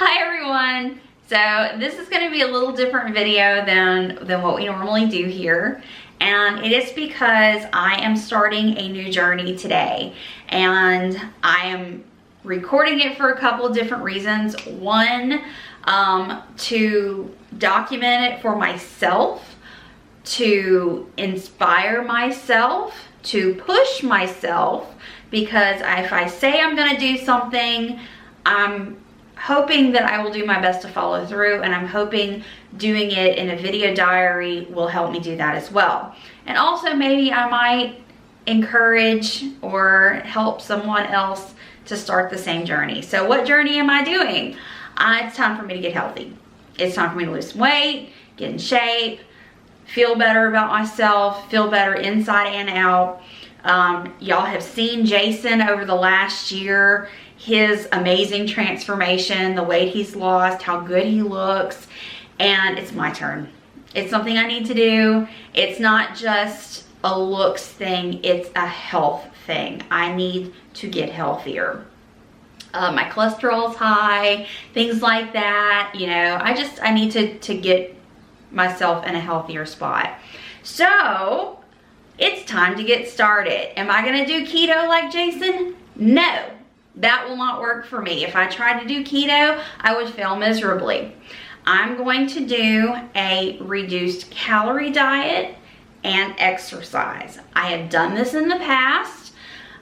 Hi everyone! So this is going to be a little different video than what we normally do here, and it is because I am starting a new journey today, and I am recording it for a couple of different reasons. One, to document it for myself, to inspire myself, to push myself, because if I say I'm going to do something, I'm hoping that I will do my best to follow through, and I'm hoping doing it in a video diary will help me do that as well. And also maybe I might encourage or help someone else to start the same journey. So what journey am I doing? It's time for me to get healthy. It's time for me to lose some weight, get in shape, feel better about myself, feel better inside and out. Y'all have seen Jason over the last year, his amazing transformation, the weight he's lost, how good he looks, and it's my turn. It's something I need to do. It's not just a looks thing, it's a health thing. I need to get healthier. My cholesterol's high, things like that, you know, I need to get myself in a healthier spot. So it's time to get started. Am I gonna do keto like Jason? No, that will not work for me. If I tried to do keto, I would fail miserably. I'm going to do a reduced calorie diet and exercise. I have done this in the past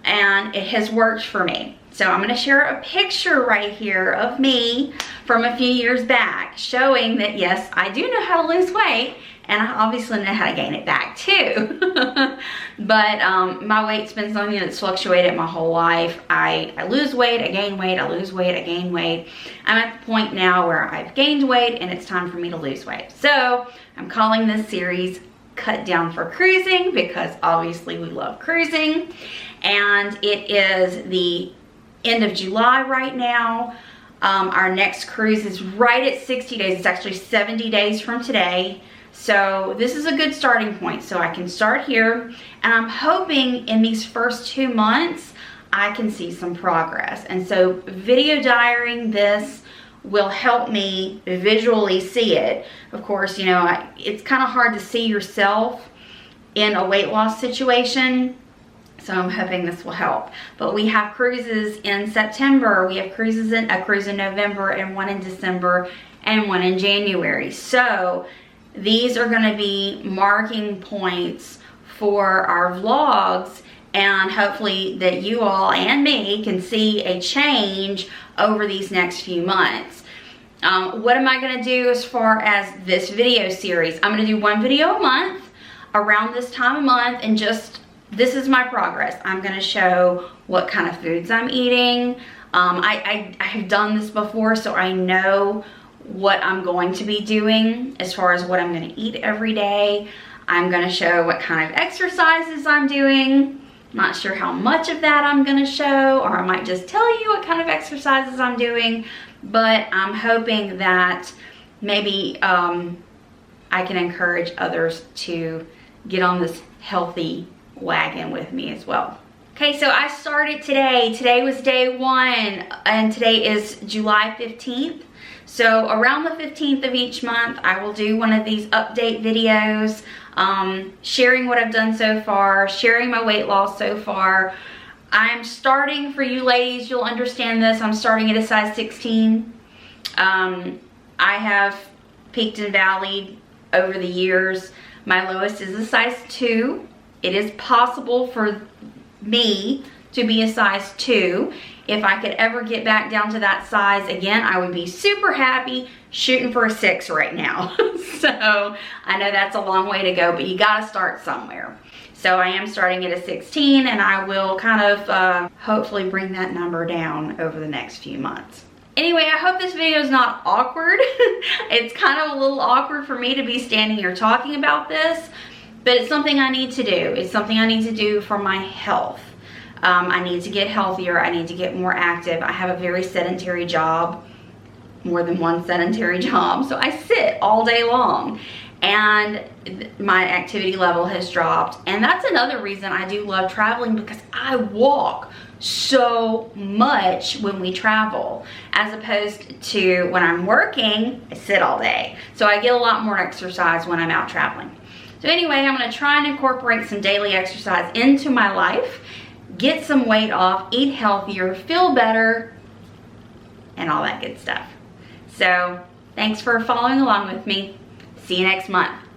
and it has worked for me. So I'm going to share a picture right here of me from a few years back showing that yes, I do know how to lose weight, and I obviously know how to gain it back too. But my weight's been something that's fluctuated my whole life. I lose weight, I gain weight, I lose weight, I gain weight. I'm at the point now where I've gained weight and it's time for me to lose weight. So I'm calling this series Cut Down for Cruising, because obviously we love cruising. And it is the end of July right now. Our next cruise is right at 60 days. It's actually 70 days from today. So this is a good starting point. So I can start here, and I'm hoping in these first 2 months I can see some progress. And so video diarying this will help me visually see it. Of course, you know, it's kind of hard to see yourself in a weight loss situation. So I'm hoping this will help. But we have cruises in September, we have a cruise in November, and one in December, and one in January. So these are going to be marking points for our vlogs, and hopefully that you all and me can see a change over these next few months. What am I going to do as far as this video series? I'm going to do one video a month around this time of month, and just this is my progress. I'm going to show what kind of foods I'm eating. I have done this before, so I know what I'm going to be doing as far as what I'm going to eat every day. I'm going to show what kind of exercises I'm doing. Not sure how much of that I'm going to show, or I might just tell you what kind of exercises I'm doing, but I'm hoping that maybe I can encourage others to get on this healthy wagon with me as well. Okay, so I started today. Today was day 1, and today is July 15th. So around the 15th of each month, I will do one of these update videos, sharing what I've done so far, sharing my weight loss so far. I'm starting, for you ladies, you'll understand this, I'm starting at a size 16. I have peaked and valleyed over the years. My lowest is a size 2. It is possible for me to be a size 2. If I could ever get back down to that size again, I would be super happy, shooting for a 6 right now. So I know that's a long way to go, but you gotta start somewhere. So I am starting at a 16, and I will kind of hopefully bring that number down over the next few months. Anyway, I hope this video is not awkward. It's kind of a little awkward for me to be standing here talking about this, but it's something I need to do. It's something I need to do for my health. I need to get healthier. I need to get more active. I have a very sedentary job, more than one sedentary job. So I sit all day long, and my activity level has dropped. And that's another reason I do love traveling, because I walk so much when we travel, as opposed to when I'm working, I sit all day. So I get a lot more exercise when I'm out traveling. So anyway, I'm gonna try and incorporate some daily exercise into my life, get some weight off, eat healthier, feel better, and all that good stuff. So thanks for following along with me. See you next month.